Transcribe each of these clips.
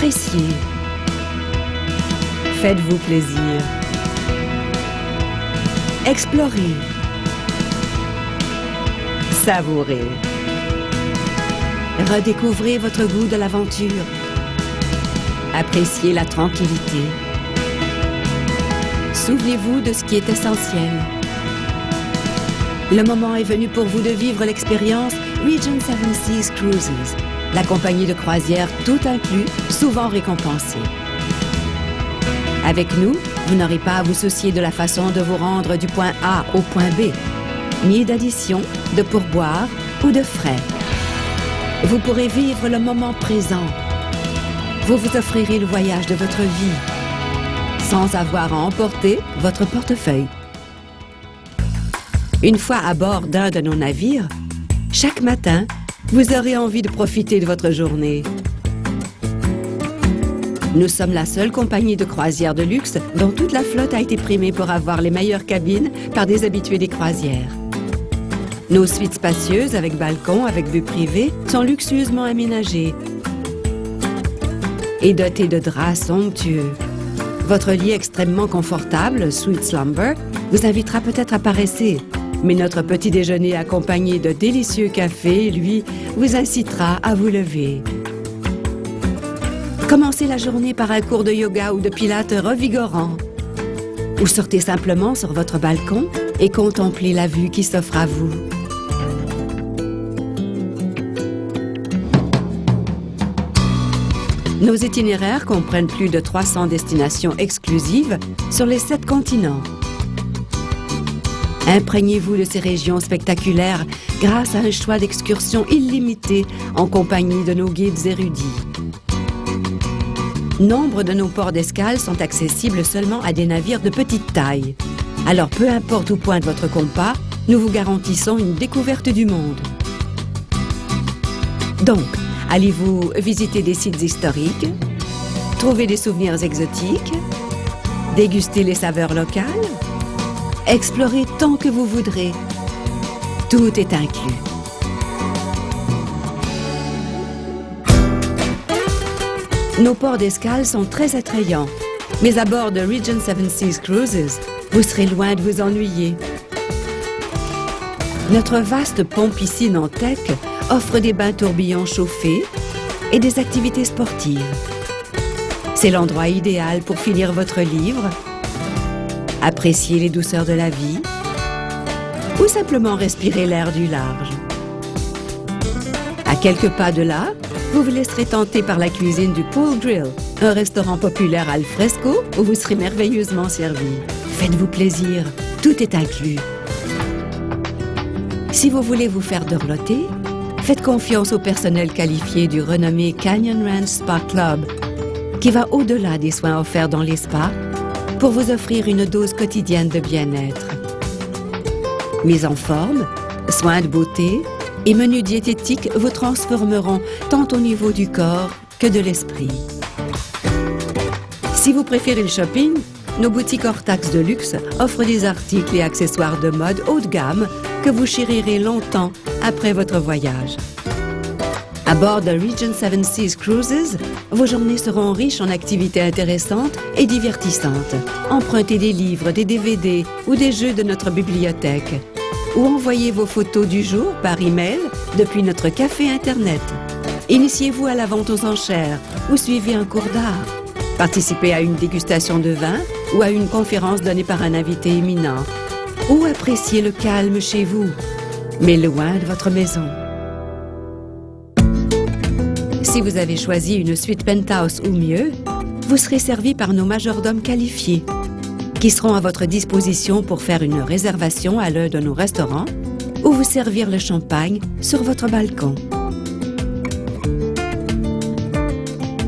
Appréciez. Faites-vous plaisir. Explorez. Savourez. Redécouvrez votre goût de l'aventure. Appréciez la tranquillité. Souvenez-vous de ce qui est essentiel. Le moment est venu pour vous de vivre l'expérience Regent Seven Seas Cruises, la compagnie de croisière tout inclus, souvent récompensée. Avec nous, vous n'aurez pas à vous soucier de la façon de vous rendre du point A au point B, ni d'addition, de pourboire ou de frais. Vous pourrez vivre le moment présent. Vous vous offrirez le voyage de votre vie, sans avoir à emporter votre portefeuille. Une fois à bord d'un de nos navires, chaque matin, vous aurez envie de profiter de votre journée. Nous sommes la seule compagnie de croisière de luxe dont toute la flotte a été primée pour avoir les meilleures cabines par des habitués des croisières. Nos suites spacieuses avec balcon, avec vue privée, sont luxueusement aménagées et dotées de draps somptueux. Votre lit extrêmement confortable, Sweet Slumber, vous invitera peut-être à paresser. Mais notre petit déjeuner accompagné de délicieux cafés, lui, vous incitera à vous lever. Commencez la journée par un cours de yoga ou de pilates revigorant. Ou sortez simplement sur votre balcon et contemplez la vue qui s'offre à vous. Nos itinéraires comprennent plus de 300 destinations exclusives sur les 7 continents. Imprégnez-vous de ces régions spectaculaires grâce à un choix d'excursions illimité en compagnie de nos guides érudits. Nombre de nos ports d'escale sont accessibles seulement à des navires de petite taille. Alors peu importe où pointe votre compas, nous vous garantissons une découverte du monde. Donc, allez-vous visiter des sites historiques, trouver des souvenirs exotiques, déguster les saveurs locales? Explorez tant que vous voudrez. Tout est inclus. Nos ports d'escale sont très attrayants, mais à bord de Regent Seven Seas Cruises, vous serez loin de vous ennuyer. Notre vaste pont-piscine en teck offre des bains tourbillons chauffés et des activités sportives. C'est l'endroit idéal pour finir votre livre, apprécier les douceurs de la vie ou simplement respirer l'air du large. À quelques pas de là, vous vous laisserez tenter par la cuisine du Pool Grill, un restaurant populaire al fresco où vous serez merveilleusement servi. Faites-vous plaisir, tout est inclus. Si vous voulez vous faire dorloter, faites confiance au personnel qualifié du renommé Canyon Ranch Spa Club, qui va au-delà des soins offerts dans les spas pour vous offrir une dose quotidienne de bien-être. Mise en forme, soins de beauté et menus diététiques vous transformeront tant au niveau du corps que de l'esprit. Si vous préférez le shopping, nos boutiques hors taxes de luxe offrent des articles et accessoires de mode haut de gamme que vous chérirez longtemps après votre voyage. À bord de Regent Seven Seas Cruises, vos journées seront riches en activités intéressantes et divertissantes. Empruntez des livres, des DVD ou des jeux de notre bibliothèque. Ou envoyez vos photos du jour par email depuis notre café Internet. Initiez-vous à la vente aux enchères ou suivez un cours d'art. Participez à une dégustation de vin ou à une conférence donnée par un invité éminent. Ou appréciez le calme chez vous, mais loin de votre maison. Si vous avez choisi une suite penthouse ou mieux, vous serez servi par nos majordomes qualifiés, qui seront à votre disposition pour faire une réservation à l'un de nos restaurants ou vous servir le champagne sur votre balcon.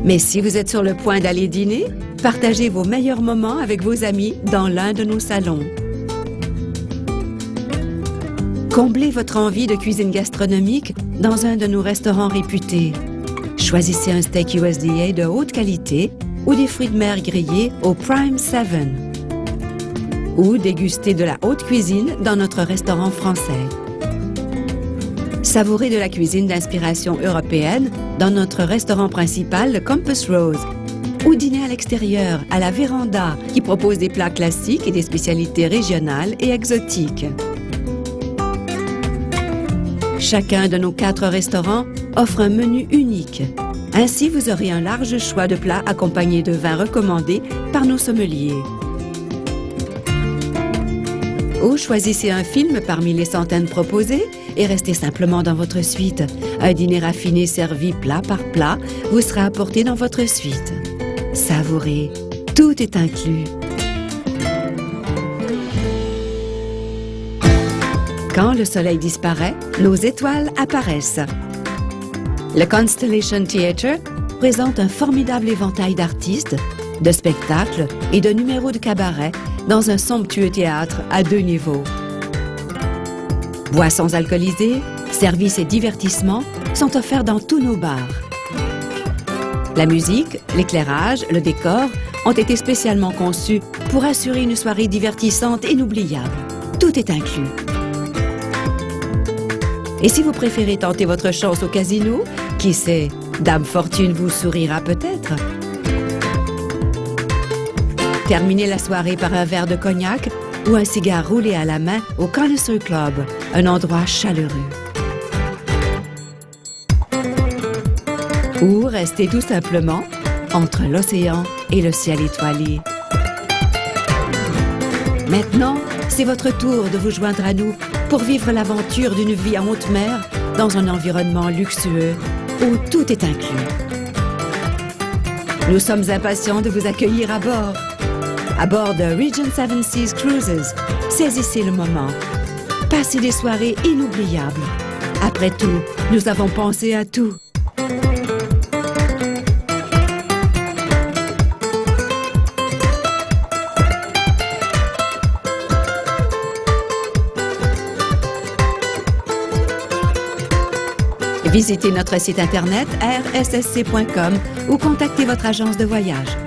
Mais si vous êtes sur le point d'aller dîner, partagez vos meilleurs moments avec vos amis dans l'un de nos salons. Comblez votre envie de cuisine gastronomique dans un de nos restaurants réputés. Choisissez un steak USDA de haute qualité ou des fruits de mer grillés au Prime 7. Ou dégustez de la haute cuisine dans notre restaurant français. Savourez de la cuisine d'inspiration européenne dans notre restaurant principal, le Compass Rose. Ou dînez à l'extérieur, à la Véranda, qui propose des plats classiques et des spécialités régionales et exotiques. Chacun de nos 4 restaurants offre un menu unique. Ainsi, vous aurez un large choix de plats accompagnés de vins recommandés par nos sommeliers. Ou choisissez un film parmi les centaines proposés et restez simplement dans votre suite. Un dîner raffiné servi plat par plat vous sera apporté dans votre suite. Savourez, tout est inclus. Quand le soleil disparaît, nos étoiles apparaissent. Le Constellation Theatre présente un formidable éventail d'artistes, de spectacles et de numéros de cabaret dans un somptueux théâtre à 2 niveaux. Boissons alcoolisées, services et divertissements sont offerts dans tous nos bars. La musique, l'éclairage, le décor ont été spécialement conçus pour assurer une soirée divertissante et inoubliable. Tout est inclus. Et si vous préférez tenter votre chance au casino, qui sait, Dame Fortune vous sourira peut-être. Terminez la soirée par un verre de cognac ou un cigare roulé à la main au Connoisseur Club, un endroit chaleureux. Ou restez tout simplement entre l'océan et le ciel étoilé. Maintenant, c'est votre tour de vous joindre à nous pour vivre l'aventure d'une vie en haute mer dans un environnement luxueux où tout est inclus. Nous sommes impatients de vous accueillir à bord. À bord de Regent Seven Seas Cruises, saisissez le moment. Passez des soirées inoubliables. Après tout, nous avons pensé à tout. Visitez notre site internet rssc.com ou contactez votre agence de voyage.